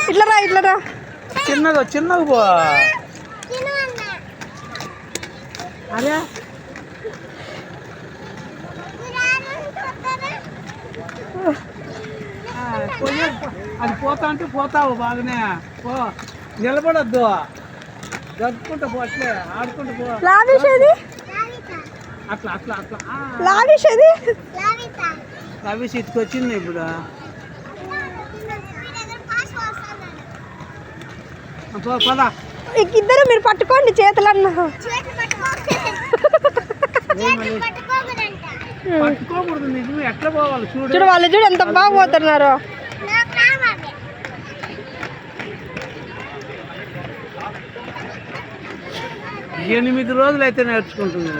ఇట్లా రా చిన్నగా పో. అరే అది పోతా అంటే పోతావు బాగానే పో, నిలబడద్దు, జరుపుకుంటూ పో, అట్లే ఆడుకుంటూ పో. అట్లా అట్లా అట్లా లవిష్ ఇటుకొచ్చింది ఇప్పుడు. పదా ఇద్దరు మీరు పట్టుకోండి చేతులన్నా. పట్టుకోకూడదు, నిజమే. ఎట్లా పోవాలి చూడు వాళ్ళు, చూడు ఎంత బాగా పోతున్నారు. 8 రోజులు అయితే నేర్చుకుంటుంది.